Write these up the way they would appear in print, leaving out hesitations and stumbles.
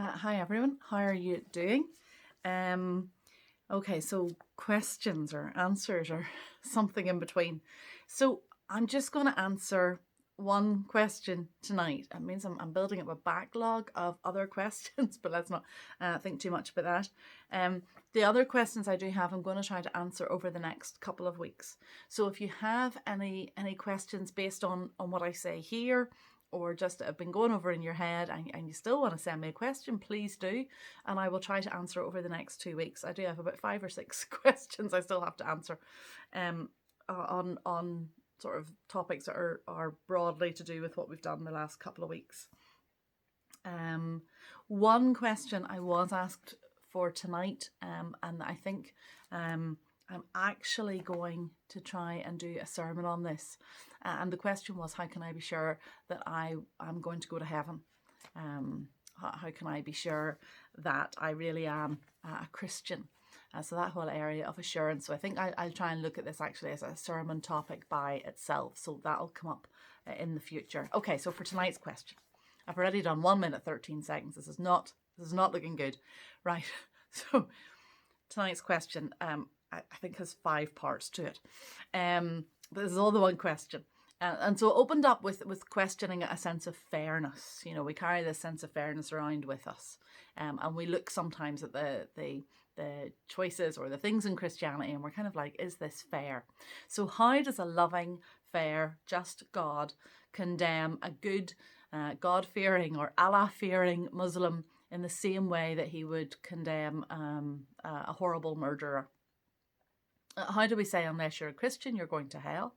Hi everyone, how are you doing? Um, okay, so questions or answers or something in between. So I'm just going to answer one question tonight. It means I'm building up a backlog of other questions, but let's not think too much about that. The other questions I do have, I'm going to try to answer over the next couple of weeks. So if you have any questions based on what I say here, or just have been going over in your head and you still want to send me a question, please do. And I will try to answer it over the next 2 weeks. I do have about 5 or 6 questions I still have to answer on sort of topics that are broadly to do with what we've done the last couple of weeks. One question I was asked for tonight, and I think I'm actually going to try and do a sermon on this. And the question was, how can I be sure that I am going to go to heaven? How can I be sure that I really am a Christian? So that whole area of assurance. So I think I'll try and look at this actually as a sermon topic by itself. So that'll come up in the future. Okay, so for tonight's question, I've already done 1 minute 13 seconds. This is not looking good, right? So tonight's question, I think has 5 parts to it. But this is all the one question. And so it opened up with questioning a sense of fairness. You know, we carry this sense of fairness around with us. And we look sometimes at the choices or the things in Christianity and we're kind of like, is this fair? So how does a loving, fair, just God condemn a good, God-fearing or Allah-fearing Muslim in the same way that he would condemn a horrible murderer? How do we say, unless you're a Christian, you're going to hell?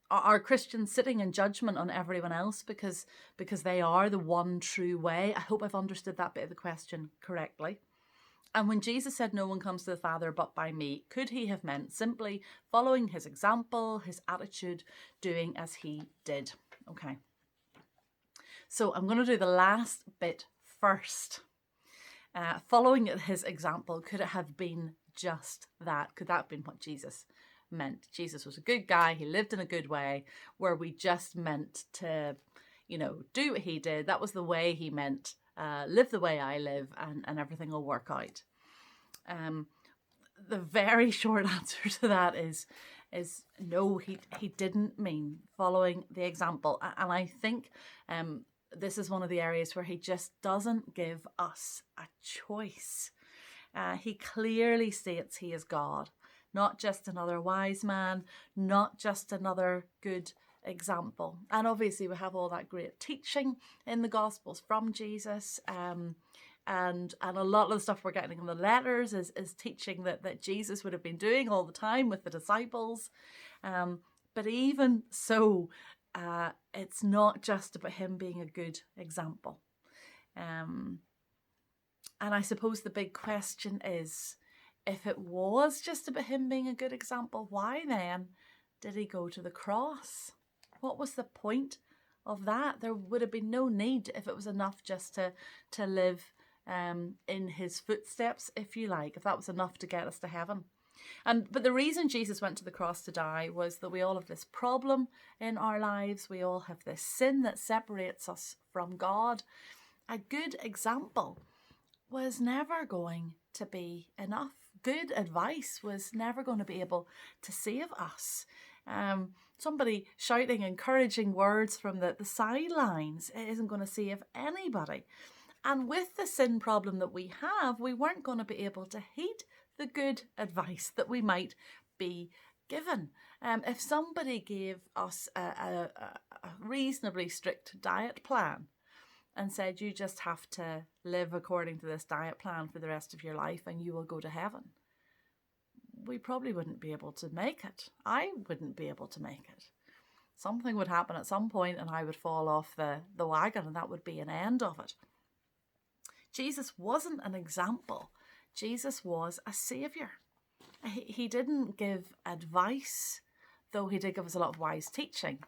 Are Christians sitting in judgment on everyone else because they are the one true way? I hope I've understood that bit of the question correctly. And when Jesus said, no one comes to the Father but by me, could he have meant simply following his example, his attitude, doing as he did? Okay. So I'm going to do the last bit first. Following his example, could it have been just that? Could that have been what Jesus meant? Jesus was a good guy. He lived in a good way. Were we just meant to, do what he did? That was the way he meant. Live the way I live and everything will work out. The very short answer to that is no, he didn't mean following the example. And I think this is one of the areas where he just doesn't give us a choice. He clearly states he is God, not just another wise man, not just another good example. And obviously we have all that great teaching in the Gospels from Jesus, and a lot of the stuff we're getting in the letters is teaching that Jesus would have been doing all the time with the disciples. But even so, it's not just about him being a good example. And I suppose the big question is, if it was just about him being a good example, why then did he go to the cross? What was the point of that? There would have been no need if it was enough just to live in his footsteps, if you like, if that was enough to get us to heaven. But the reason Jesus went to the cross to die was that we all have this problem in our lives. We all have this sin that separates us from God. A good example was never going to be enough. Good advice was never going to be able to save us. Somebody shouting encouraging words from the sidelines isn't going to save anybody. And with the sin problem that we have, we weren't going to be able to heed the good advice that we might be given. If somebody gave us a reasonably strict diet plan and said, you just have to live according to this diet plan for the rest of your life and you will go to heaven, we probably wouldn't be able to make it. I wouldn't be able to make it. Something would happen at some point and I would fall off the wagon and that would be an end of it. Jesus wasn't an example. Jesus was a saviour. He didn't give advice, though he did give us a lot of wise teaching.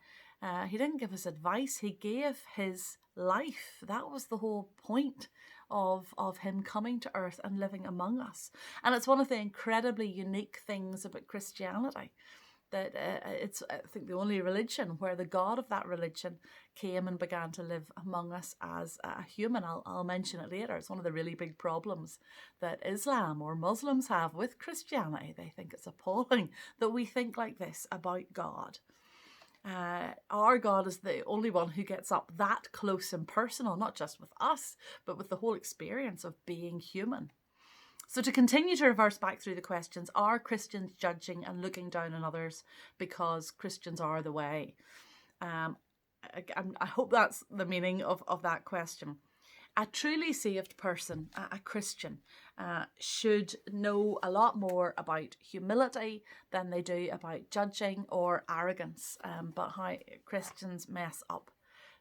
He didn't give us advice. He gave his life. That was the whole point of him coming to earth and living among us. And it's one of the incredibly unique things about Christianity. that it's, I think, the only religion where the God of that religion came and began to live among us as a human. I'll mention it later. It's one of the really big problems that Islam or Muslims have with Christianity. They think it's appalling that we think like this about God. Our God is the only one who gets up that close and personal, not just with us, but with the whole experience of being human. So to continue to reverse back through the questions, are Christians judging and looking down on others because Christians are the way? I hope that's the meaning of that question. A truly saved person, a Christian, should know a lot more about humility than they do about judging or arrogance, but how Christians mess up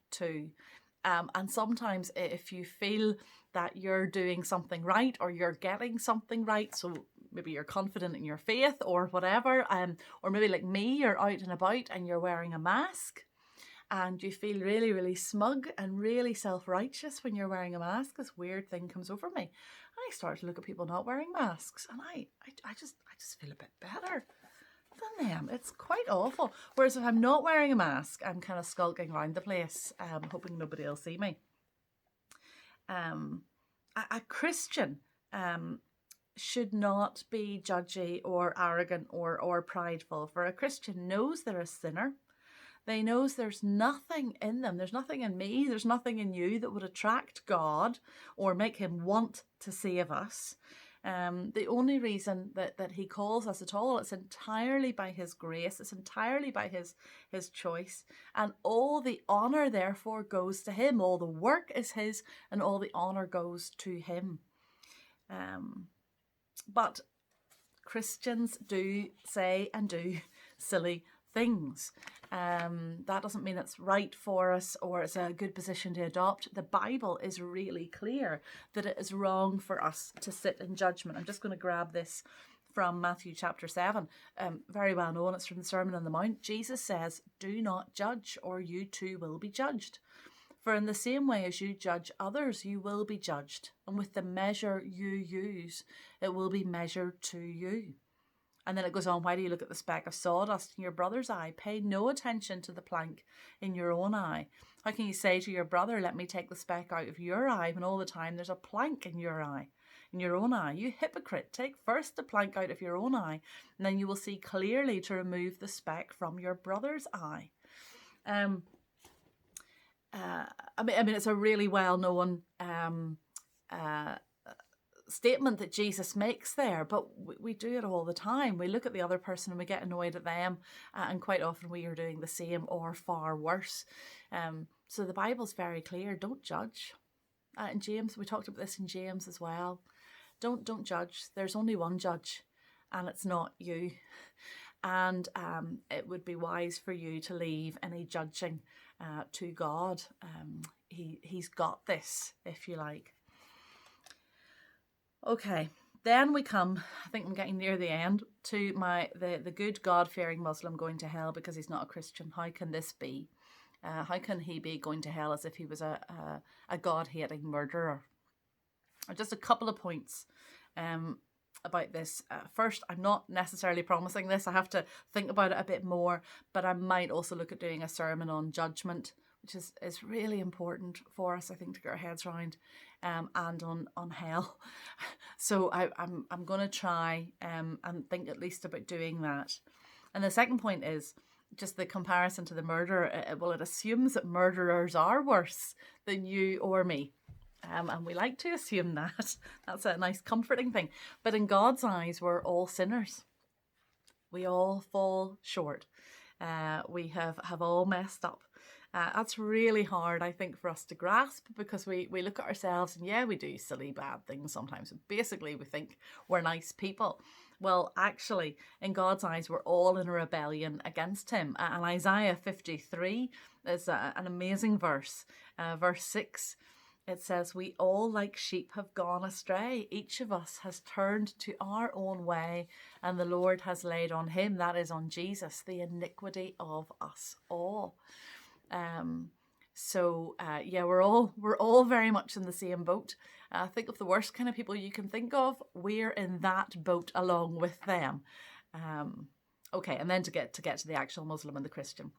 too. And sometimes if you feel that you're doing something right or you're getting something right, so maybe you're confident in your faith or whatever, or maybe like me, you're out and about and you're wearing a mask and you feel really, really smug and really self-righteous when you're wearing a mask, this weird thing comes over me. I start to look at people not wearing masks and I just feel a bit better than them. It's quite awful. Whereas if I'm not wearing a mask, I'm kind of skulking around the place, hoping nobody will see me. A Christian should not be judgy or arrogant or prideful, for a Christian knows they're a sinner. They knows there's nothing in them. There's nothing in me. There's nothing in you that would attract God or make him want to save us. The only reason that he calls us at all, it's entirely by his grace. It's entirely by his choice. And all the honour, therefore, goes to him. All the work is his and all the honour goes to him. But Christians do say and do silly things. That doesn't mean it's right for us or it's a good position to adopt. The Bible is really clear that it is wrong for us to sit in judgment. I'm just going to grab this from Matthew chapter 7. Very well known. It's from the Sermon on the Mount. Jesus says, "Do not judge, or you too will be judged. For in the same way as you judge others, you will be judged. And with the measure you use, it will be measured to you." And then it goes on, "Why do you look at the speck of sawdust in your brother's eye? Pay no attention to the plank in your own eye. How can you say to your brother, 'Let me take the speck out of your eye,' when all the time there's a plank in your eye, in your own eye? You hypocrite, take first the plank out of your own eye, and then you will see clearly to remove the speck from your brother's eye." I mean, it's a really well-known statement that Jesus makes there, but we do it all the time. We look at the other person and we get annoyed at them, and quite often we are doing the same or far worse. So the Bible's very clear: don't judge. In James, we talked about this in James as well. Don't judge. There's only one judge, and it's not you. And it would be wise for you to leave any judging to God. He's got this, if you like. Okay, then we come, I think I'm getting near the end, to the good God-fearing Muslim going to hell because he's not a Christian. How can this be? How can he be going to hell as if he was a God-hating murderer? Just a couple of points about this. First, I'm not necessarily promising this. I have to think about it a bit more, but I might also look at doing a sermon on judgment, which is really important for us, I think, to get our heads around, and on hell. So I'm going to try and think at least about doing that. And the second point is just the comparison to the murderer. Well, it assumes that murderers are worse than you or me. And we like to assume that. That's a nice comforting thing. But in God's eyes, we're all sinners. We all fall short. We have all messed up. That's really hard, I think, for us to grasp, because we look at ourselves and yeah, we do silly, bad things sometimes. Basically, we think we're nice people. Well, actually, in God's eyes, we're all in a rebellion against him. And Isaiah 53 is an amazing verse. Verse 6, it says, "We all like sheep have gone astray. Each of us has turned to our own way, and the Lord has laid on him," that is on Jesus, "the iniquity of us all." Yeah, we're all very much in the same boat. Think of the worst kind of people you can think of. We're in that boat along with them. Okay, and then to get to the actual Muslim and the Christian.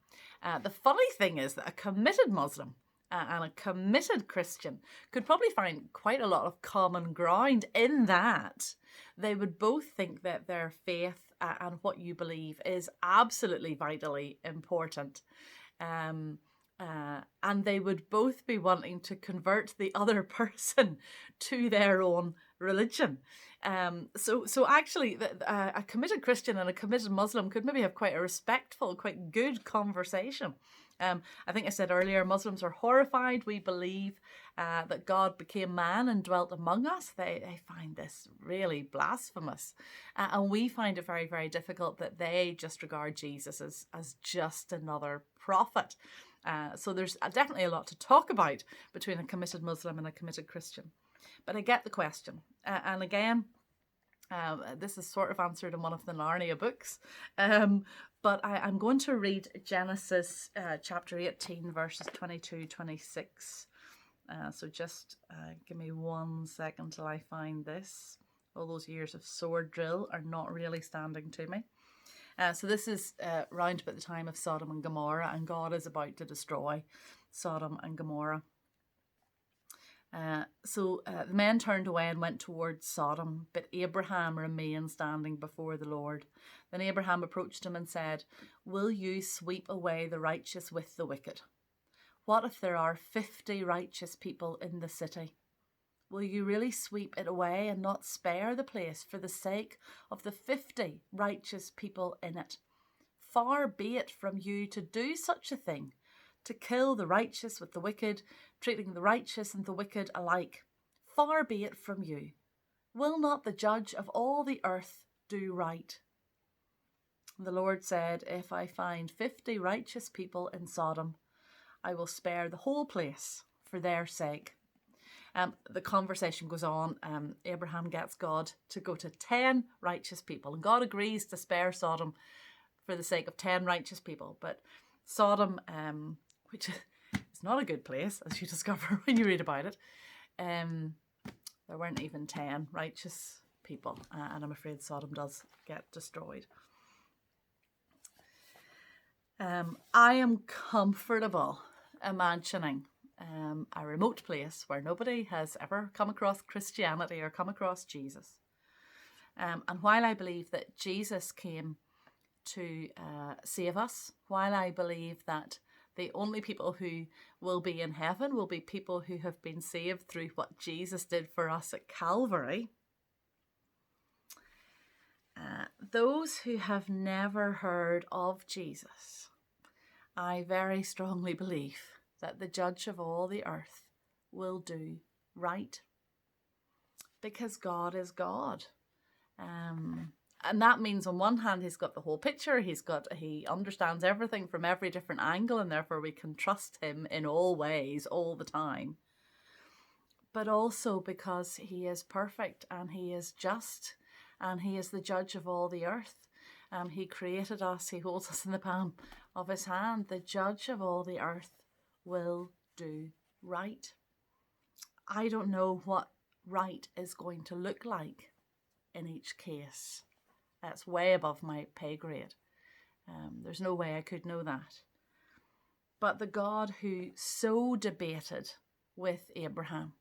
The funny thing is that a committed Muslim and a committed Christian could probably find quite a lot of common ground in that they would both think that their faith and what you believe is absolutely vitally important. And they would both be wanting to convert the other person to their own religion. So actually, a committed Christian and a committed Muslim could maybe have quite a respectful, quite good conversation. I think I said earlier, Muslims are horrified. We believe that God became man and dwelt among us. They find this really blasphemous. And we find it very, very difficult that they just regard Jesus as just another prophet. So there's definitely a lot to talk about between a committed Muslim and a committed Christian. But I get the question. And again, this is sort of answered in one of the Narnia books. But I'm going to read Genesis chapter 18, verses 22-26. So just give me 1 second till I find this. All those years of sword drill are not really standing to me. So this is round about the time of Sodom and Gomorrah, and God is about to destroy Sodom and Gomorrah. So the men turned away and went towards Sodom, but Abraham remained standing before the Lord. Then Abraham approached him and said, "Will you sweep away the righteous with the wicked? What if there are 50 righteous people in the city? Will you really sweep it away and not spare the place for the sake of the 50 righteous people in it? Far be it from you to do such a thing, to kill the righteous with the wicked, treating the righteous and the wicked alike. Far be it from you. Will not the judge of all the earth do right?" The Lord said, "If I find 50 righteous people in Sodom, I will spare the whole place for their sake." The conversation goes on. Abraham gets God to go to 10 righteous people, and God agrees to spare Sodom for the sake of 10 righteous people. But Sodom, which is not a good place, as you discover when you read about it, there weren't even 10 righteous people, and I'm afraid Sodom does get destroyed. I am comfortable imagining a remote place where nobody has ever come across Christianity or come across Jesus. And while I believe that Jesus came to save us, while I believe that the only people who will be in heaven will be people who have been saved through what Jesus did for us at Calvary, those who have never heard of Jesus, I very strongly believe that the judge of all the earth will do right, because God is God. And that means on one hand, he's got the whole picture. He understands everything from every different angle, and therefore we can trust him in all ways, all the time. But also because he is perfect and he is just and he is the judge of all the earth. He created us. He holds us in the palm of his hand. The judge of all the earth will do right. I don't know what right is going to look like in each case. That's way above my pay grade. There's no way I could know that. But the God who so debated with Abraham,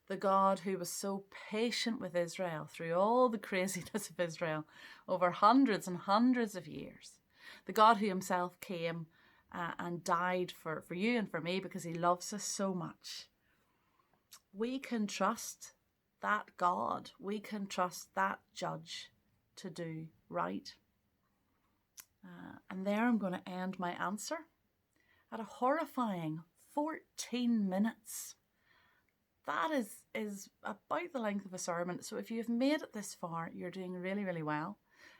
the God who was so patient with Israel through all the craziness of Israel over hundreds and hundreds of years, the God who himself came and died for you and for me because he loves us so much, we can trust that God. We can trust that judge to do right. And there I'm going to end my answer at a horrifying 14 minutes. That is about the length of a sermon. So if you've made it this far, you're doing really, really well.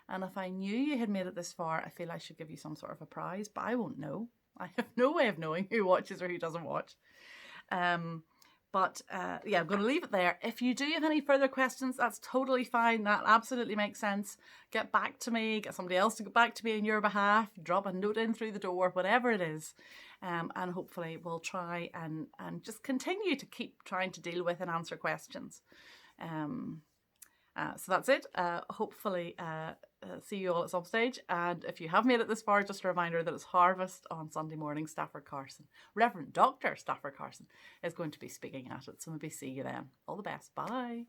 And if I knew you had made it this far, I feel I should give you some sort of a prize, but I won't know. I have no way of knowing who watches or who doesn't watch. But I'm going to leave it there. If you do have any further questions, that's totally fine. That absolutely makes sense. Get back to me, get somebody else to get back to me on your behalf, drop a note in through the door, whatever it is. And hopefully we'll try and just continue to keep trying to deal with and answer questions. So that's it. Hopefully see you all at some stage. And if you have made it this far, just a reminder that it's Harvest on Sunday morning. Stafford Carson, Reverend Dr. Stafford Carson, is going to be speaking at it. So maybe see you then. All the best. Bye.